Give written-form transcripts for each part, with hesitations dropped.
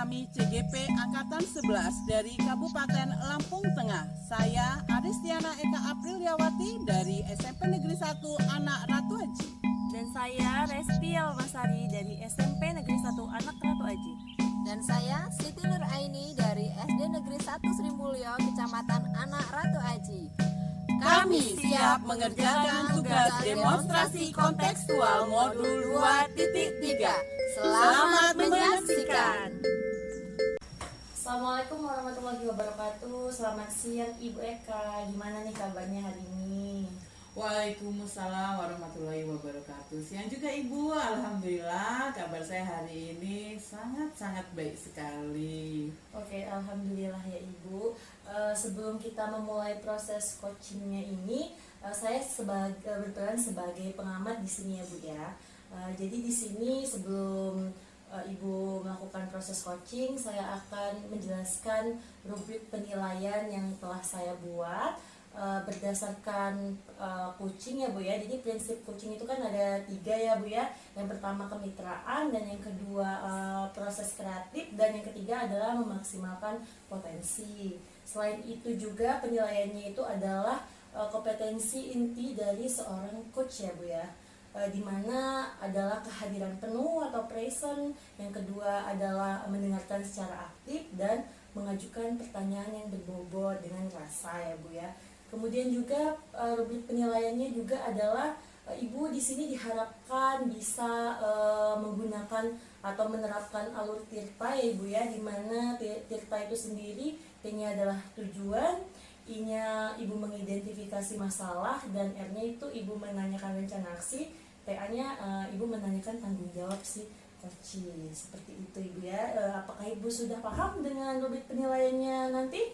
kami CGP Angkatan 11 dari Kabupaten Lampung Tengah. Saya Aristiana Eka Apriliawati dari SMP Negeri 1 Anak Ratu Aji. Dan saya Resti Almasari dari SMP Negeri 1 Anak Ratu Aji. Dan saya Siti Nur Aini dari SD Negeri 1 Sri Mulyo, Kecamatan Anak Ratu Aji. Kami siap mengerjakan tugas demonstrasi kontekstual modul 2.3. Selamat menyaksikan. Assalamualaikum warahmatullahi wabarakatuh. Selamat siang Ibu Eka. Gimana nih kabarnya hari ini? Waalaikumsalam warahmatullahi wabarakatuh. Siang juga Ibu, alhamdulillah kabar saya hari ini sangat baik sekali. Oke, alhamdulillah ya Ibu. Sebelum kita memulai proses coachingnya ini, saya berperan sebagai pengamat di sini ya Bu ya. Jadi di sini sebelum Ibu melakukan proses coaching, saya akan menjelaskan rubrik penilaian yang telah saya buat berdasarkan coaching ya Bu ya. Jadi prinsip coaching itu kan ada 3 ya Bu ya. Yang pertama kemitraan, dan yang kedua proses kreatif, dan yang ketiga adalah memaksimalkan potensi. Selain itu juga penilaiannya itu adalah kompetensi inti dari seorang coach ya Bu ya. Dimana adalah kehadiran penuh atau present, yang kedua adalah mendengarkan secara aktif dan mengajukan pertanyaan yang berbobot dengan rasa ya Bu ya. Kemudian juga rubrik penilaiannya juga adalah Ibu di sini diharapkan bisa menggunakan atau menerapkan alur tirta ya Ibu ya, di mana tirta itu sendiri T-nya adalah tujuan, I-nya Ibu mengidentifikasi masalah, dan R-nya itu Ibu menanyakan rencana aksi, TA-nya Ibu menanyakan tanggung jawab si coaching. Seperti itu Ibu ya. Apakah Ibu sudah paham dengan rubrik penilaiannya nanti?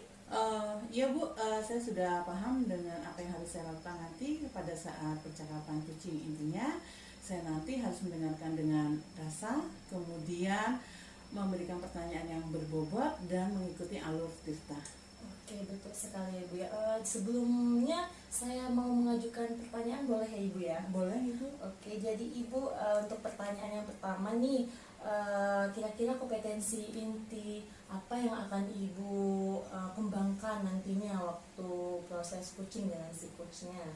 Iya Bu, saya sudah paham dengan apa yang harus saya lakukan nanti pada saat percakapan coaching. Intinya saya nanti harus mendengarkan dengan rasa, kemudian memberikan pertanyaan yang berbobot dan mengikuti alur tirta. Oke, betul sekali ya Bu ya. Sebelumnya saya mau mengajukan pertanyaan, boleh ya Ibu ya? Boleh Ibu. Oke, jadi Ibu untuk pertanyaan yang pertama nih, kira-kira kompetensi inti apa yang akan Ibu kembangkan nantinya waktu proses coaching dengan si coachnya?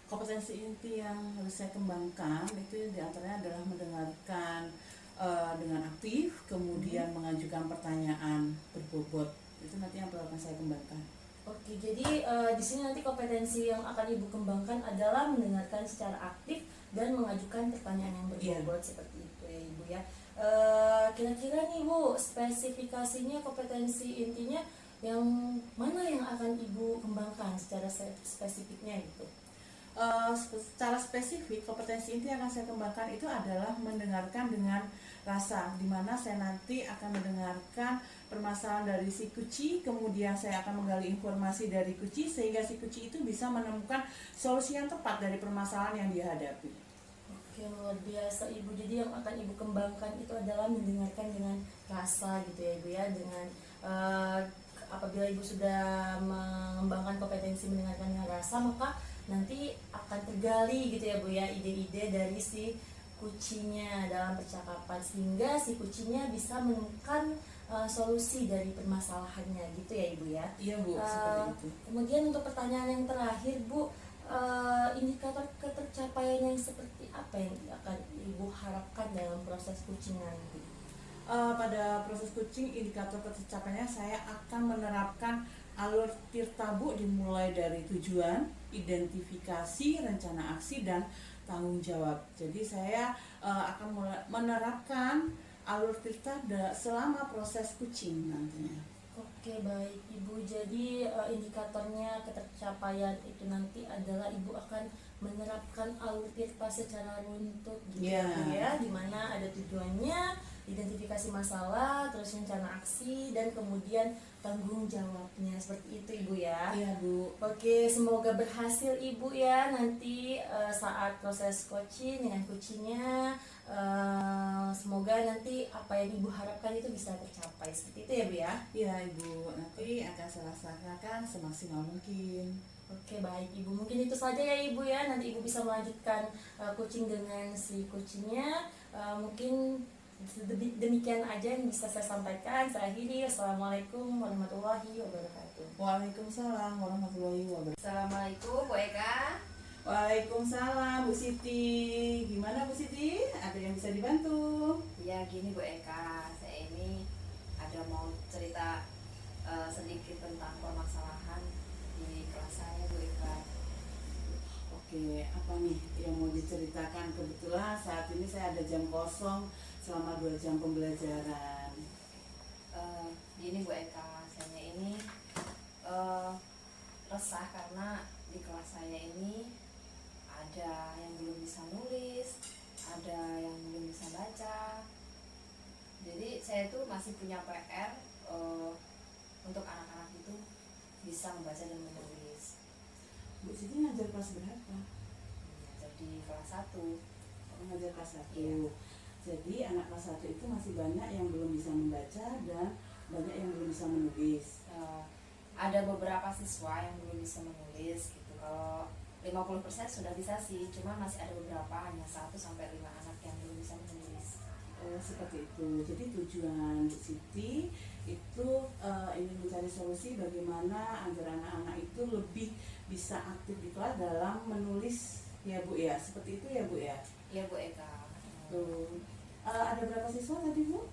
Kompetensi inti yang harus saya kembangkan itu diantaranya adalah mendengarkan dengan aktif, kemudian mengajukan pertanyaan berbobot. Itu nanti yang perlu akan saya kembangkan. Oke, jadi di sini nanti kompetensi yang akan Ibu kembangkan adalah mendengarkan secara aktif dan mengajukan pertanyaan yang berbobot, seperti itu ya Ibu ya. Kira-kira nih Bu, spesifikasinya kompetensi intinya yang mana yang akan Ibu kembangkan secara spesifiknya gitu? Secara spesifik, kompetensi inti yang akan saya kembangkan itu adalah mendengarkan dengan rasa, di mana saya nanti akan mendengarkan permasalahan dari si kuci, kemudian saya akan menggali informasi dari kuci sehingga si kuci itu bisa menemukan solusi yang tepat dari permasalahan yang dihadapi. Oke, luar biasa Ibu. Jadi yang akan Ibu kembangkan itu adalah mendengarkan dengan rasa gitu ya Ibu ya. Dengan apabila Ibu sudah mengembangkan kompetensi mendengarkan dengan rasa, maka nanti akan tergali gitu ya Bu ya, ide-ide dari si kucinya dalam percakapan, sehingga si kucinya bisa menemukan solusi dari permasalahannya gitu ya Ibu ya. Iya Bu, seperti itu. Kemudian untuk pertanyaan yang terakhir Bu, indikator ketercapaian yang seperti apa yang akan Ibu harapkan dalam proses coaching nanti? Pada proses coaching, indikator ketercapaiannya saya akan menerapkan alur tirta Bu, dimulai dari tujuan, identifikasi, rencana aksi, dan tanggung jawab. Jadi saya akan menerapkan alur tirta selama proses coaching nantinya. Oke, baik Ibu. Jadi indikatornya ketercapaian itu nanti adalah Ibu akan menerapkan alur tirta secara runtut gitu ya, dimana ada tujuannya, identifikasi masalah, terus rencana aksi, dan kemudian tanggung jawabnya. Seperti itu Ibu ya. Iya Bu. Oke, semoga berhasil Ibu ya nanti saat proses coaching dengan coachingnya. Semoga nanti apa yang Ibu harapkan itu bisa tercapai. Seperti itu ya Bu ya. Iya Ibu, nanti akan saya laksanakan semaksimal mungkin. Oke, baik Ibu, mungkin itu saja ya Ibu ya. Nanti Ibu bisa melanjutkan coaching dengan si coachingnya. Mungkin Demikian aja yang bisa saya sampaikan. Saya akhiri. Assalamualaikum warahmatullahi wabarakatuh. Waalaikumsalam warahmatullahi wabarakatuh. Assalamualaikum Bu Eka. Waalaikumsalam Bu Siti. Gimana Bu Siti? Ada yang bisa dibantu? Ya gini Bu Eka, saya ini ada mau cerita sedikit tentang permasalahan di kelas saya Bu Eka. Oke, apa nih yang mau diceritakan? Kebetulan saat ini saya ada jam kosong selama 2 jam pembelajaran. Gini Bu Eka, saya ini resah karena di kelas saya ini ada yang belum bisa nulis, ada yang belum bisa baca. Jadi saya itu masih punya PR untuk anak-anak itu bisa membaca dan menulis. Bu Siti ngajar kelas berapa? Jadi kelas 1. Ngajar kelas 1. Iya. Jadi anak kelas 1 itu masih banyak yang belum bisa membaca dan banyak yang belum bisa menulis. Ada beberapa siswa yang belum bisa menulis gitu. Kalau 50% sudah bisa sih, cuma masih ada beberapa hanya 1 sampai 5 anak yang belum bisa menulis. Oh, seperti itu. Jadi tujuan Bu Siti itu ingin mencari solusi bagaimana agar anak-anak itu lebih bisa aktif di kelas dalam menulis ya Bu ya. Seperti itu ya Bu ya. Iya Bu Eka. Tuh. Ada berapa siswa tadi Bu?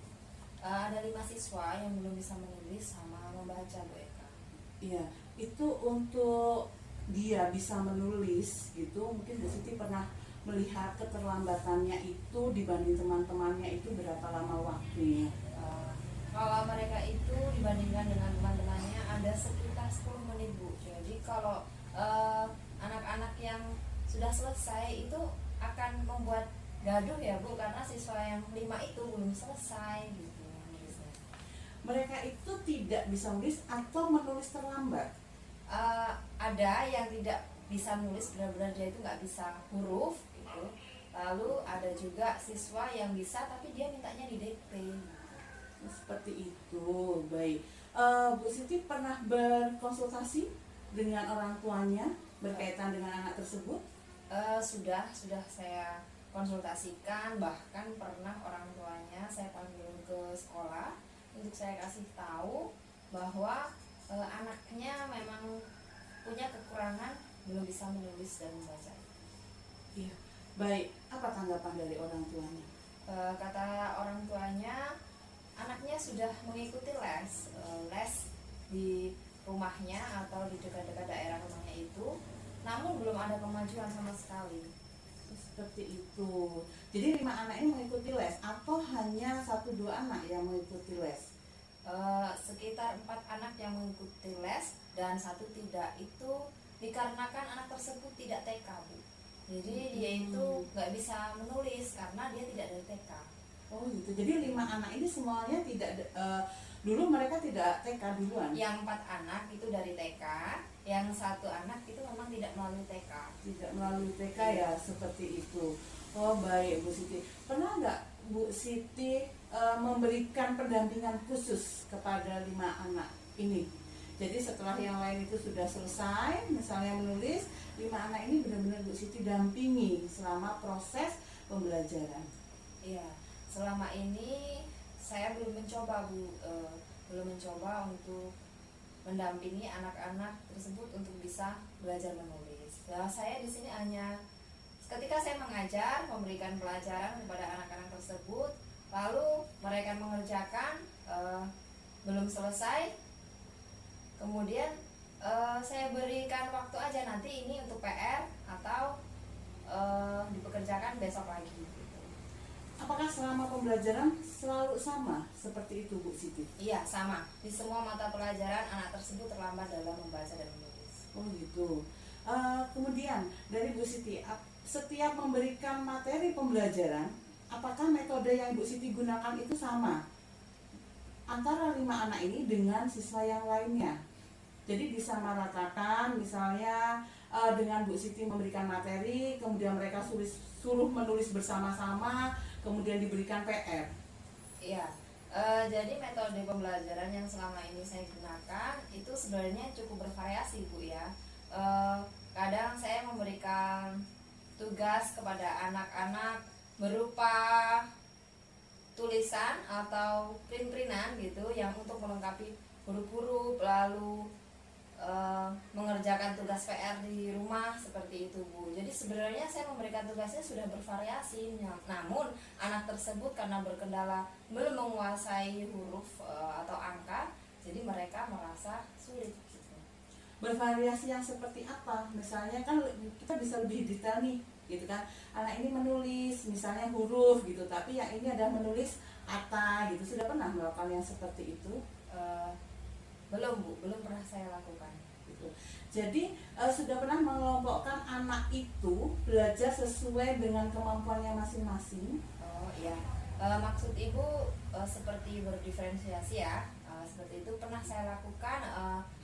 Ada 5 siswa yang belum bisa menulis sama membaca Bu Eka. Iya, itu untuk dia bisa menulis gitu. Mungkin Bu Siti pernah melihat keterlambatannya itu dibanding teman-temannya itu berapa lama waktunya? Kalau mereka itu dibandingkan dengan teman-temannya ada sekitar 10 menit Bu. Jadi kalau anak-anak yang sudah selesai itu akan membuat gaduh ya Bu, karena siswa yang 5 itu belum selesai gitu nulisnya. Mereka itu tidak bisa menulis atau menulis terlambat. Ada yang tidak bisa nulis, benar-benar dia itu nggak bisa huruf gitu. Lalu ada juga siswa yang bisa tapi dia mintanya di dikte. Seperti itu, baik. Bu Siti pernah berkonsultasi dengan orang tuanya berkaitan dengan anak tersebut? Sudah saya konsultasikan, bahkan pernah orang tuanya saya panggil ke sekolah untuk saya kasih tahu bahwa anaknya memang punya kekurangan, belum bisa menulis dan membaca. Iya, baik. Apa tanggapan dari orang tuanya? Kata orang tuanya, anaknya sudah mengikuti les di rumahnya atau di dekat-dekat daerah rumahnya itu, namun belum ada kemajuan sama sekali. Seperti itu. Jadi 5 anak ini mengikuti les atau hanya 1-2 anak yang mengikuti les? Sekitar 4 anak yang mengikuti les dan 1 tidak. Itu dikarenakan anak tersebut tidak TK Bu. Jadi dia itu nggak bisa menulis karena dia tidak dari TK. Oh gitu. Jadi 5 anak ini semuanya tidak dulu mereka tidak TK duluan. Yang 4 anak itu dari TK, yang 1 anak itu memang tidak melalui TK. Tidak melalui TK ya, seperti itu. Oh baik Bu Siti. Pernah nggak Bu Siti memberikan pendampingan khusus kepada 5 anak ini? Jadi setelah yang lain itu sudah selesai, misalnya menulis, 5 anak ini benar-benar Bu Siti dampingi selama proses pembelajaran. Iya, selama ini saya belum mencoba Bu, belum mencoba untuk mendampingi anak-anak tersebut untuk bisa belajar menulis. Nah, saya di sini hanya ketika saya mengajar, memberikan pelajaran kepada anak-anak tersebut, lalu mereka mengerjakan, belum selesai, kemudian saya berikan waktu aja, nanti ini untuk PR atau dipekerjakan besok lagi. Apakah selama pembelajaran selalu sama seperti itu Bu Siti? Iya, sama. Di semua mata pelajaran anak tersebut terlambat dalam membaca dan menulis. Oh gitu. Kemudian dari Bu Siti, setiap memberikan materi pembelajaran, apakah metode yang Bu Siti gunakan itu sama antara 5 anak ini dengan siswa yang lainnya? Jadi disamaratakan, misalnya dengan Bu Siti memberikan materi, kemudian mereka suruh menulis bersama-sama, kemudian diberikan PR. Iya, jadi metode pembelajaran yang selama ini saya gunakan itu sebenarnya cukup bervariasi Bu ya. Kadang saya memberikan tugas kepada anak-anak berupa tulisan atau print-printan gitu yang untuk melengkapi huruf-huruf, lalu mengerjakan tugas PR di rumah seperti itu Bu. Jadi sebenarnya saya memberikan tugasnya sudah bervariasi, namun anak tersebut karena berkendala belum menguasai huruf atau angka, jadi mereka merasa sulit gitu. Bervariasi yang seperti apa? Misalnya kan kita bisa lebih detail nih, gitu kan. Anak ini menulis misalnya huruf gitu, tapi yang ini ada menulis kata gitu. Sudah pernah melakukan yang seperti itu? Belum Bu, belum pernah saya lakukan. Gitu. Jadi sudah pernah mengelompokkan anak itu belajar sesuai dengan kemampuannya masing-masing? Oh iya, maksud Ibu seperti berdiferensiasi ya, seperti itu pernah saya lakukan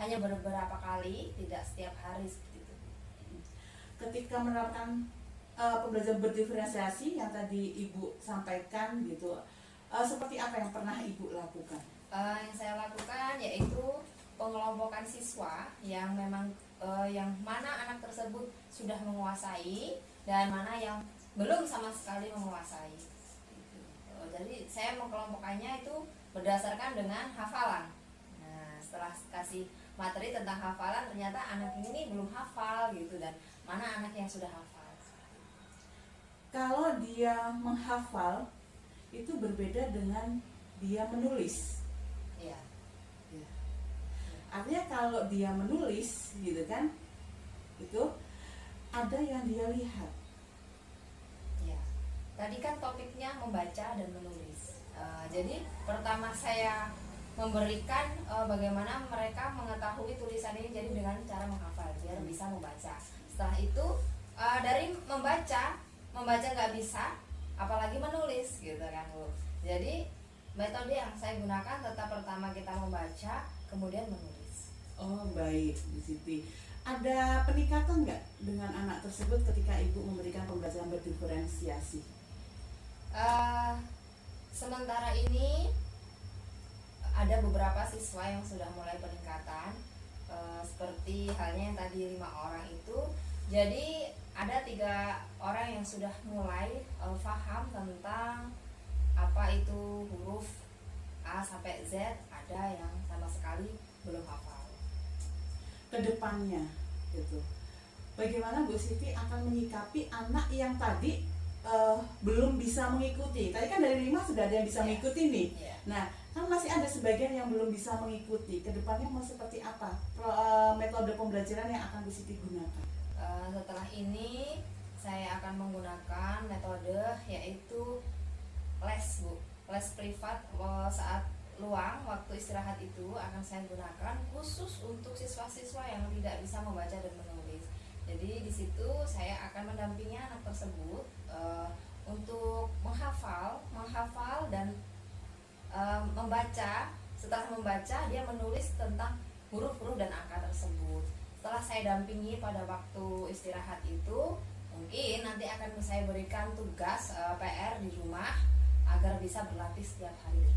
hanya beberapa kali, tidak setiap hari seperti itu. Ketika menerapkan pembelajaran berdiferensiasi yang tadi Ibu sampaikan gitu, seperti apa yang pernah Ibu lakukan? Yang saya lakukan yaitu pengelompokan siswa yang memang yang mana anak tersebut sudah menguasai dan mana yang belum sama sekali menguasai. Jadi saya mengelompokkannya itu berdasarkan dengan hafalan. Nah, setelah kasih materi tentang hafalan, ternyata anak ini belum hafal gitu, dan mana anak yang sudah hafal. Kalau dia menghafal itu berbeda dengan dia menulis. Iya. Artinya kalau dia menulis gitu kan, itu ada yang dia lihat. Ya, tadi kan topiknya membaca dan menulis. Jadi pertama saya memberikan bagaimana mereka mengetahui tulisan ini, jadi dengan cara menghafal biar bisa membaca. Setelah itu dari membaca nggak bisa, apalagi menulis gitu kan Bu. Jadi metode yang saya gunakan tetap pertama kita membaca, kemudian menulis. Oh baik, Bu Siti. Ada peningkatan nggak dengan anak tersebut ketika Ibu memberikan pembelajaran berdiferensiasi? Sementara ini ada beberapa siswa yang sudah mulai peningkatan, seperti halnya yang tadi 5 orang itu. Jadi ada 3 orang yang sudah mulai paham tentang apa itu huruf A sampai Z, ada yang sama sekali belum hafal. Kedepannya gitu, bagaimana Bu Siti akan menyikapi anak yang tadi belum bisa mengikuti? Tadi kan dari 5 sudah ada yang bisa mengikuti nih. Nah, kan masih ada sebagian yang belum bisa mengikuti. Kedepannya mau seperti apa metode pembelajaran yang akan Bu Siti gunakan? Setelah ini saya akan menggunakan metode yaitu les Bu, les privat saat luang waktu istirahat itu akan saya gunakan khusus untuk siswa-siswa yang tidak bisa membaca dan menulis. Jadi di situ saya akan mendampingi anak tersebut untuk menghafal dan membaca. Setelah membaca dia menulis tentang huruf-huruf dan angka tersebut. Setelah saya dampingi pada waktu istirahat itu, mungkin nanti akan saya berikan tugas PR di rumah agar bisa berlatih setiap hari.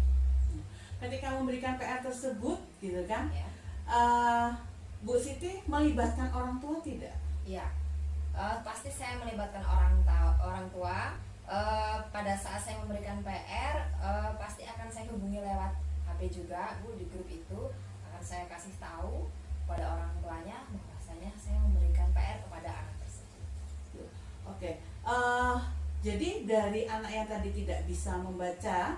Ketika memberikan PR tersebut gitu kan, Ya. Bu Siti melibatkan orang tua tidak? Iya, pasti saya melibatkan orang tua. Pada saat saya memberikan PR, pasti akan saya hubungi lewat HP juga Bu, di grup itu akan saya kasih tahu pada orang tuanya bahwasanya saya memberikan PR kepada anak tersebut. Oke, jadi dari anak yang tadi tidak bisa membaca,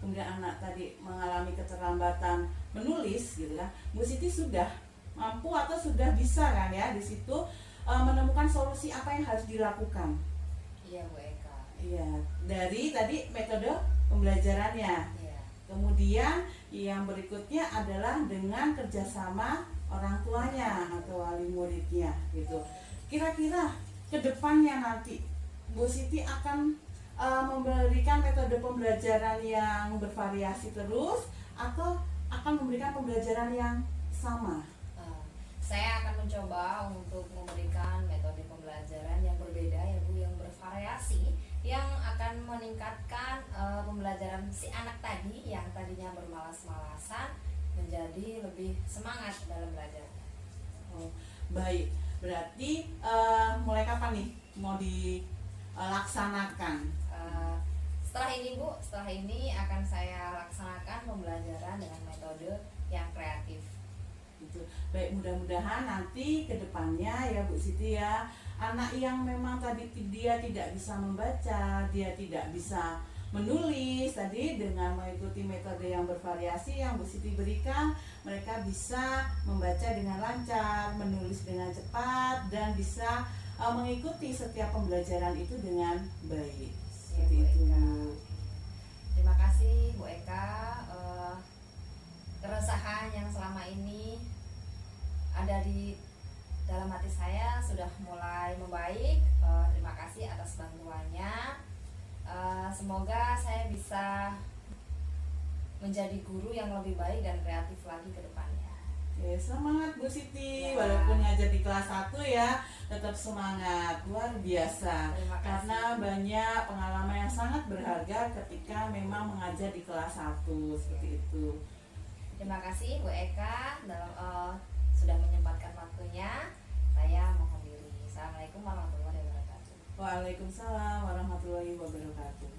kemudian anak tadi mengalami keterlambatan menulis gitu kan, Bu Siti sudah mampu atau sudah bisa kan ya di situ menemukan solusi apa yang harus dilakukan. Iya Bu Eka. Iya, dari tadi metode pembelajarannya. Iya. Kemudian yang berikutnya adalah dengan kerjasama orang tuanya atau wali muridnya gitu. Kira-kira kedepannya nanti Bu Siti akan memberikan metode pembelajaran yang bervariasi terus atau akan memberikan pembelajaran yang sama? Saya akan mencoba untuk memberikan metode pembelajaran yang berbeda ya Bu, yang bervariasi, yang akan meningkatkan pembelajaran si anak tadi yang tadinya bermalas-malasan menjadi lebih semangat dalam belajarnya. Oh, baik, berarti mulai kapan nih mau dilaksanakan? setelah ini akan saya laksanakan pembelajaran dengan metode yang kreatif. Gitu. Baik, mudah-mudahan nanti ke depannya ya Bu Siti ya, anak yang memang tadi dia tidak bisa membaca, dia tidak bisa menulis tadi, dengan mengikuti metode yang bervariasi yang Bu Siti berikan, mereka bisa membaca dengan lancar, menulis dengan cepat, dan bisa mengikuti setiap pembelajaran itu dengan baik. Ya, Seperti Bu itu. Eka. Terima kasih Bu Eka. Keresahan yang selama ini ada di dalam hati saya sudah mulai membaik. Terima kasih atas bantuannya. Semoga saya bisa menjadi guru yang lebih baik dan kreatif lagi ke depannya. Oke, semangat Bu Siti, Ya. walaupun ngajar di kelas 1 ya, tetap semangat, luar biasa. Terima kasih. Karena banyak pengalaman yang sangat berharga ketika memang mengajar di kelas 1, seperti itu. Terima kasih Bu Eka sudah menyempatkan waktunya. Saya mohon diri. Assalamualaikum warahmatullahi wabarakatuh. Waalaikumsalam warahmatullahi wabarakatuh.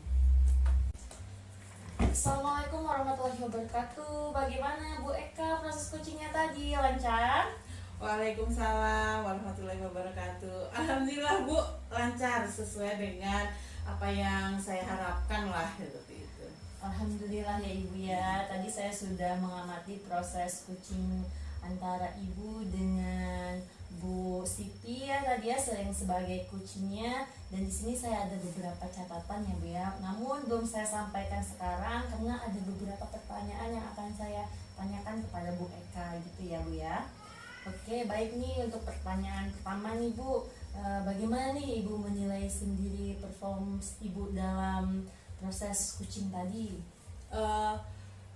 Assalamualaikum warahmatullahi wabarakatuh. Bagaimana Bu Eka proses coachingnya tadi, lancar? Waalaikumsalam warahmatullahi wabarakatuh. Alhamdulillah Bu, lancar sesuai dengan apa yang saya harapkan lah, seperti itu. Alhamdulillah ya Ibu ya. Tadi saya sudah mengamati proses coaching antara Ibu dengan Bu Siti ya tadi ya, sering sebagai coachingnya, dan di sini saya ada beberapa catatan ya Bu ya. Namun belum saya sampaikan sekarang karena ada beberapa pertanyaan yang akan saya tanyakan kepada Bu Eka gitu ya Bu ya. Oke, baik nih, untuk pertanyaan pertama nih Bu, bagaimana nih Ibu menilai sendiri performance Ibu dalam proses coaching tadi?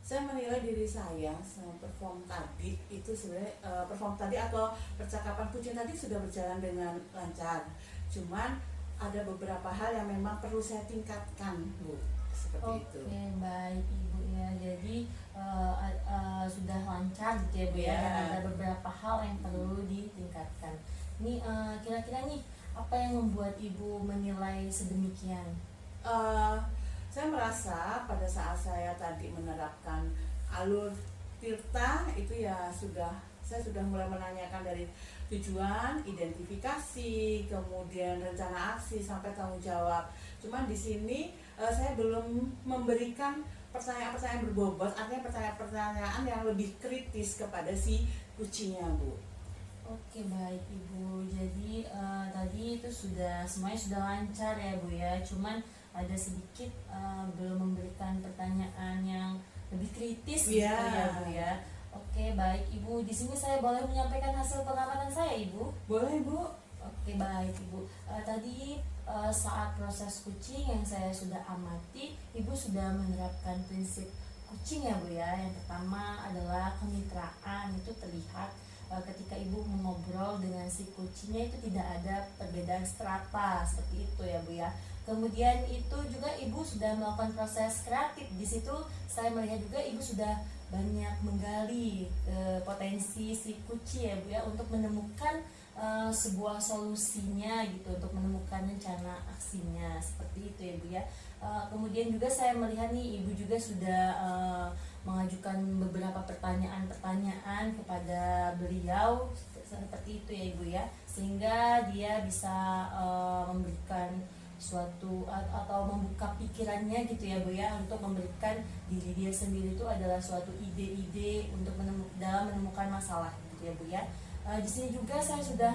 Saya menilai diri saya sama perform tadi itu sebenarnya perform tadi atau percakapan coaching tadi sudah berjalan dengan lancar. Cuman ada beberapa hal yang memang perlu saya tingkatkan Bu, seperti itu. Oke, baik Ibu ya. Jadi sudah lancar gitu ya Bu ya. Ya. Dan ada beberapa hal yang perlu ditingkatkan. Ini kira-kira nih apa yang membuat Ibu menilai sedemikian? Saya merasa pada saat saya tadi menerapkan alur Tirta itu ya saya sudah mulai menanyakan dari tujuan, identifikasi, kemudian rencana aksi sampai tanggung jawab. Cuman di sini saya belum memberikan pertanyaan-pertanyaan berbobot, artinya pertanyaan-pertanyaan yang lebih kritis kepada si kucingnya Bu. Oke, baik Ibu. Jadi tadi itu semuanya sudah lancar ya Bu ya. Cuman ada sedikit belum memberikan pertanyaan yang lebih kritis gitu Iya. ya Bu ya. Oke, baik Ibu. Di sini saya boleh menyampaikan hasil pengamatan saya Ibu. Boleh Bu? Oke, baik Ibu. Tadi saat proses coaching yang saya sudah amati, Ibu sudah menerapkan prinsip coaching ya Bu ya. Yang pertama adalah kemitraan, itu terlihat ketika Ibu mengobrol dengan si kucingnya itu tidak ada perbedaan strata seperti itu ya Bu ya. Kemudian itu juga Ibu sudah melakukan proses kreatif. Di situ saya melihat juga Ibu sudah banyak menggali potensi si kucing ya Bu ya, untuk menemukan sebuah solusinya gitu, untuk menemukan rencana aksinya seperti itu ya Bu ya. Kemudian juga saya melihat nih Ibu juga sudah mengajukan beberapa pertanyaan-pertanyaan kepada beliau seperti itu ya Ibu ya, sehingga dia bisa memberikan suatu atau membuka pikirannya gitu ya Bu ya, untuk memberikan diri dia sendiri itu adalah suatu ide-ide untuk dalam menemukan masalah gitu ya Bu ya. Di sini juga saya sudah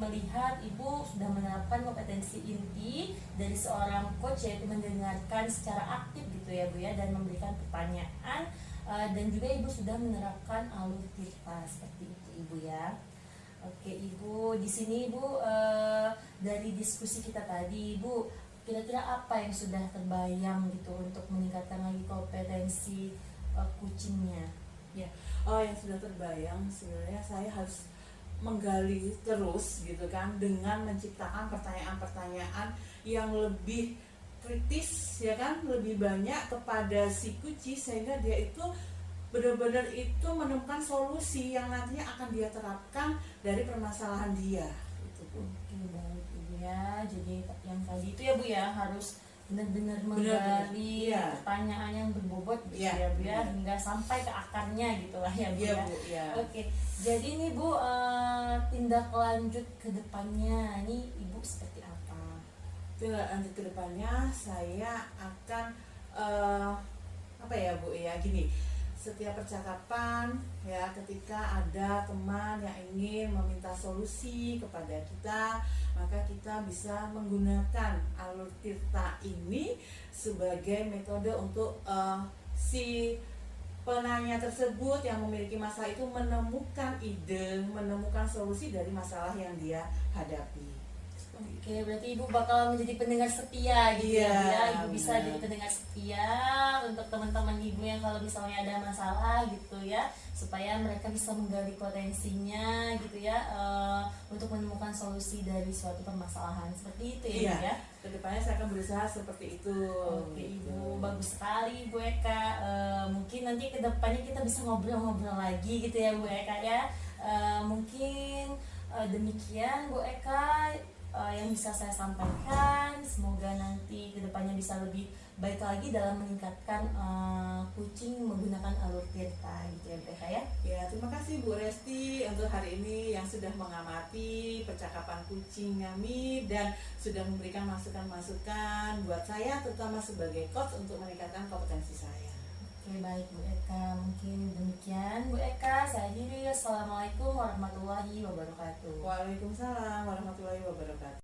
melihat Ibu sudah menerapkan kompetensi inti dari seorang coach, yaitu mendengarkan secara aktif gitu ya Bu ya, dan memberikan pertanyaan, dan juga Ibu sudah menerapkan alur Tirta seperti itu Ibu ya. Oke Ibu, di sini Ibu dari diskusi kita tadi Ibu, kira-kira apa yang sudah terbayang gitu untuk meningkatkan lagi kompetensi coachingnya? Ya, yang sudah terbayang sebenarnya saya harus menggali terus gitu kan, dengan menciptakan pertanyaan-pertanyaan yang lebih kritis ya kan, lebih banyak kepada si kucing, sehingga dia itu benar-benar itu menemukan solusi yang nantinya akan dia terapkan dari permasalahan dia gitu Bu. Oke, baik Ibu ya. Jadi yang tadi itu ya Bu ya, harus benar-benar Benar-benar, menggali iya. pertanyaan yang berbobot gitu Iya, ya Bu ya, benar. hingga sampai ke akarnya gitu lah ya Bu Iya ya. Bu, ya. Oke, jadi nih Bu, tindak lanjut ke depannya ini Ibu seperti apa? Lanjut ke depannya saya akan apa ya Bu ya, gini, setiap percakapan ya, ketika ada teman yang ingin meminta solusi kepada kita, maka kita bisa menggunakan alur tirta ini sebagai metode untuk si penanya tersebut yang memiliki masalah itu menemukan ide, menemukan solusi dari masalah yang dia hadapi. Seperti itu. Oke, berarti Ibu bakal menjadi pendengar setia gitu Iya, ya Bu ya. Ibu bisa benar. jadi pendengar setia untuk teman-teman Ibu yang kalau misalnya ada masalah gitu ya, supaya mereka bisa menggali potensinya gitu ya, untuk menemukan solusi dari suatu permasalahan. Seperti itu ya Iya. Bu ya. Kedepannya saya akan berusaha seperti itu. Oke Ibu, bagus sekali Bu Eka. Mungkin nanti kedepannya kita bisa ngobrol-ngobrol lagi gitu ya Bu Eka ya. Mungkin demikian Bu Eka yang bisa saya sampaikan. Semoga nanti kedepannya bisa lebih baik lagi dalam meningkatkan kucing menggunakan alur tirta gitu ya Bu Eka ya. Ya, terima kasih Bu Resti untuk hari ini yang sudah mengamati percakapan kucing kami dan sudah memberikan masukan-masukan buat saya, terutama sebagai coach untuk meningkatkan kompetensi saya. Oke baik Bu Eka, mungkin demikian Bu Eka. Saya akhiri. Assalamualaikum warahmatullahi wabarakatuh. Waalaikumsalam warahmatullahi wabarakatuh.